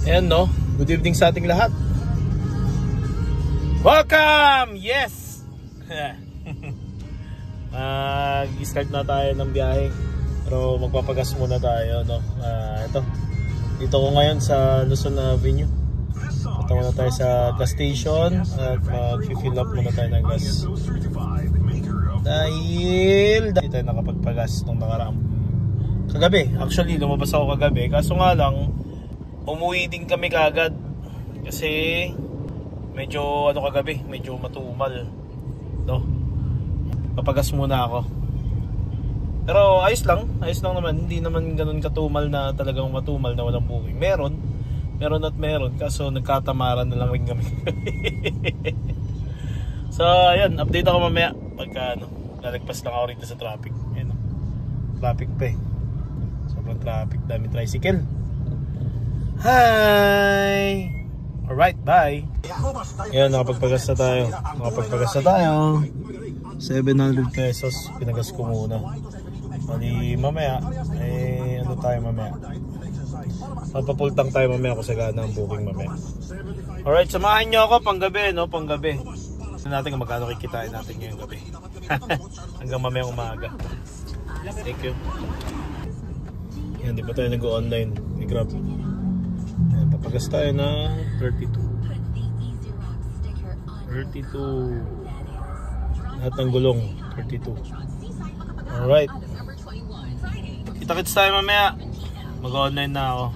Ayan no, good evening sa ating lahat. Welcome! Yes! Mag-start na tayo ng biyahe. Pero magpapagas muna tayo no. Ito, dito ko ngayon sa Luzon Avenue. Punta muna tayo sa gas station at mag-fill up muna tayo ng gas. Dahil di tayo nakapagpagas nung nakaraang kagabi. Actually lumabas ako kagabi, kaso nga lang umuwi din kami kaagad kasi medyo kagabi, medyo matumal no. Papagas muna ako. Pero ayos lang naman, hindi naman ganun katumal na talagang matumal na walang booking. Meron at meron, kaso nagkatamaran na lang rin kami. So ayun, update ako mamaya pagka lalagpas lang ako rito sa traffic. Ayun, traffic pa eh. Sobrang traffic, dami tricycle. Hi! Alright, bye! Ayan, nakapagpagas na tayo. 700 pesos, pinagas ko muna. Bali, mamaya, tayo mamaya. Papapultang tayo mamaya kung sagana ang booking mamaya. Alright, samahan nyo ako panggabi, no? Panggabi. Tignan natin kung magkano kikitain natin ngayong gabi. Hanggang mamaya umaga. Thank you. Yan, di ba tayo nag-online? I-grab. Ayan, papagas tayo na 32. Lahat ng gulong 32. Alright, kita-kits tayo mamaya. Mag-online na ako.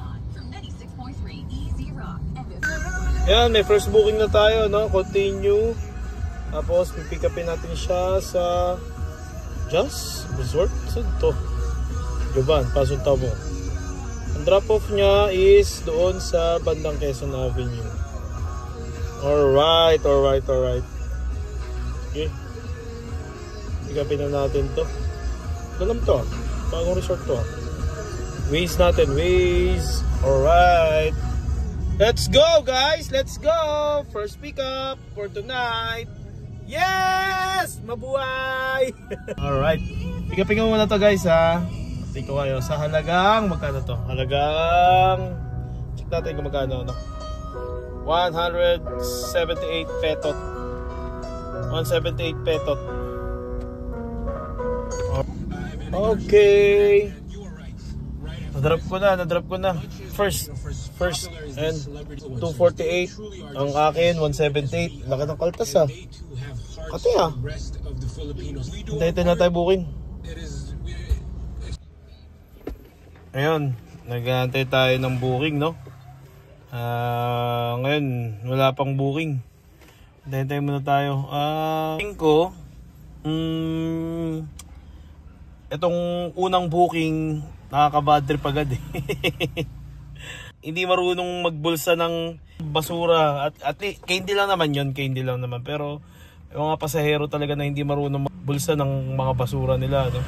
Ayan, may first booking na tayo no? Continue. Tapos pipick upin natin siya sa Just Resort. Saan to? Joban, Pasong Tabo. Ang drop off niya is doon sa bandang Quezon Avenue. Alright. Okay, pick-upin na natin to. Dalam to, bagong resort to. Waze natin, Waze. Alright, let's go guys, let's go. First pick up for tonight. Yes, mabuhay. Alright, pick-upin ko muna to guys ha. Take ko kayo sa halagang magkano to? Halagang, check natin kung magkano no? 178 petot. 178 petot. Okay. Na-drop ko na. First. And 248. Ang akin 178. Laki ng kaltas ah. Kati ah. Hintayin na tayo booking. Ayun, nag-aantay tayo ng booking no. Ngayon wala pang booking. Hintayin muna tayo. Ko itong unang booking, nakaka-bad trip agad eh. Hindi marunong magbulsa ng basura. At hindi lang naman yun, pero yung mga pasahero talaga na hindi marunong magbulsa ng mga basura nila, no?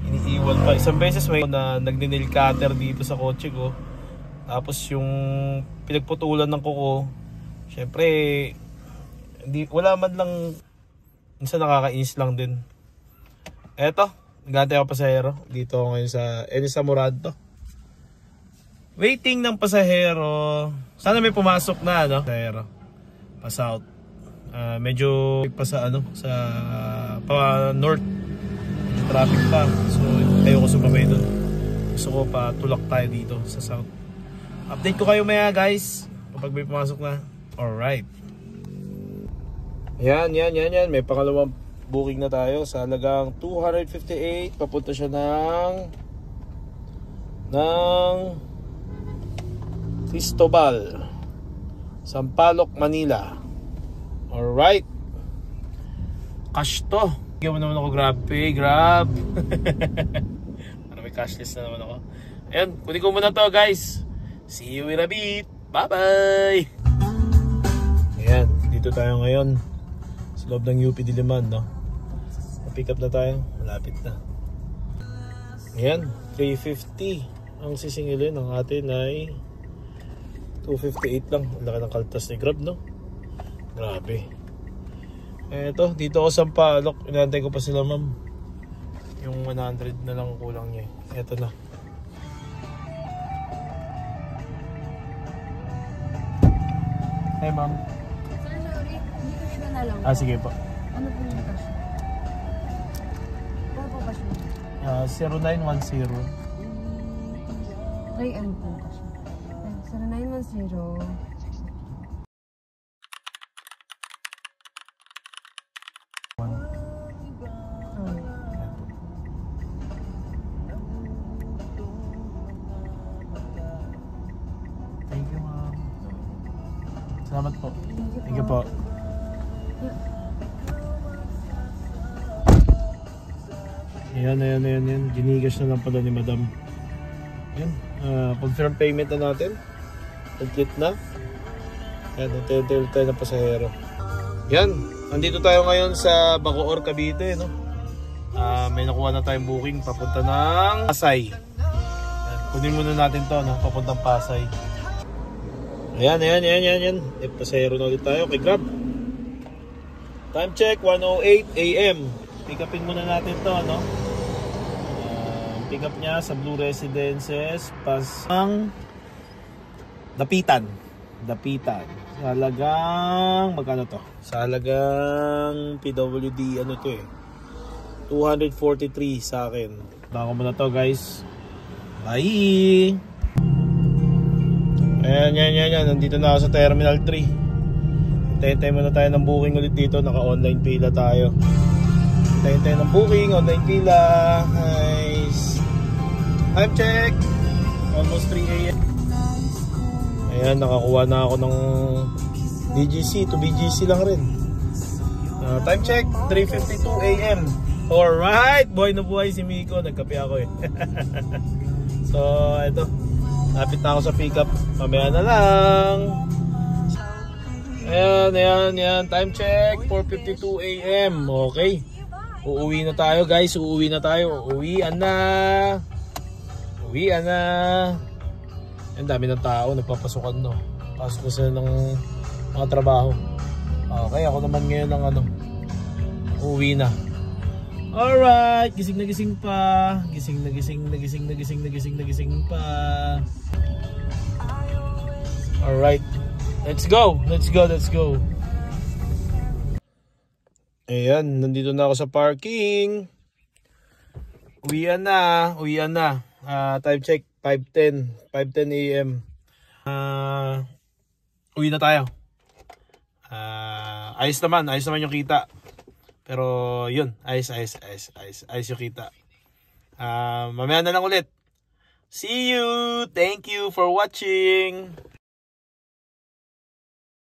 Iniiwan pa. Isang beses may na nagni-nail cutter dito sa kotse ko. Tapos yung pinagputulan ng kuko, syempre wala man lang, minsan nakakainis lang din. Eto, nagantay ako pasahero. Dito ako ngayon sa Enisa Murado. Waiting ng pasahero. Sana may pumasok na no? Pasahero. Pass out. Medyo pa sa sa pa north. Traffic pa. So ayoko sumabay doon. Gusto ko pa tulak tayo dito sa south. Update ko kayo maya guys kapag may pumasok na. Alright. Yan. May pangalawang booking na tayo sa halagang 258. Papunta siya ng Cristobal, Sampaloc, Manila. Alright. Cash to. Bigyan mo naman ako Grab. Para may cashless na naman ako. Ayan, kunin ko muna to guys. See you in a bit. Bye bye. Ayan, dito tayo ngayon sa loob ng UP Diliman no. Pick up na tayo, malapit na. Ayan, 350 ang sisingilin. Ang atin ay 258 lang. Laki ng kaltas ni Grab no. Grabe. Eto, dito ako sa Sampaloc. Inaantay ko pa sila ma'am. Yung 100 na lang kulang niya. Eto na. Hey, ma'am. Sir, sorry. Hindi ko siya na lang. Sige po. Ano po yung cash? Ano po cash mo? 0910. 3M po cash. 0910. Thank you, ma'am. Salamat po. Thank you po. Ayan. Ginigas na lang pala ni madam. Ayan. Confirm payment na natin. Complete na. Ayan, natin tayo ng pasahero. Yan. Nandito tayo ngayon sa Bacoor, Cavite, no? May nakuha na tayong booking papunta ng Pasay. Ayan, kunin muna natin to, no? Papuntang Pasay. Ayan. Pasahero na ulit tayo kay Grab. Time check, 1:08 AM. Pick upin muna natin to, no? Pick up niya sa Blue Residences, Pasang Dapitan. Sa halagang, magkano to? Sa halagang PWD, ano to eh? 243 sa akin. Baka muna to, guys. Bye! Ayan. Nandito na ako sa Terminal 3. Hintay muna tayo ng booking ulit dito. Naka-online pila tayo. Hintay tayo ng booking, online pila. Nice. Time check. Almost 3 AM. Ayan, nakakuha na ako ng BGC to BGC lang rin. Time check, 3:52 AM. Alright, buhay na buhay si Miko. Nagkape ako eh. So, ito. Lapit na ako sa pickup. Mamaya na lang. Ayan. Time check, 4:52 AM. Okay. Uuwi na tayo, guys. Uuwian na. Ang dami ng tao, nagpapasukan, no? Pasok na sila ng mga trabaho. Okay, ako naman ngayon ng uuwi na. Alright, gising na gising pa. Gising pa. Alright, let's go. Ayan, nandito na ako sa parking. Uwian na. Time check, 5:10 AM. Uwi na tayo. Ayos naman yung kita. Pero yun, ayos yung kita. Mamaya na lang ulit. See you. Thank you for watching.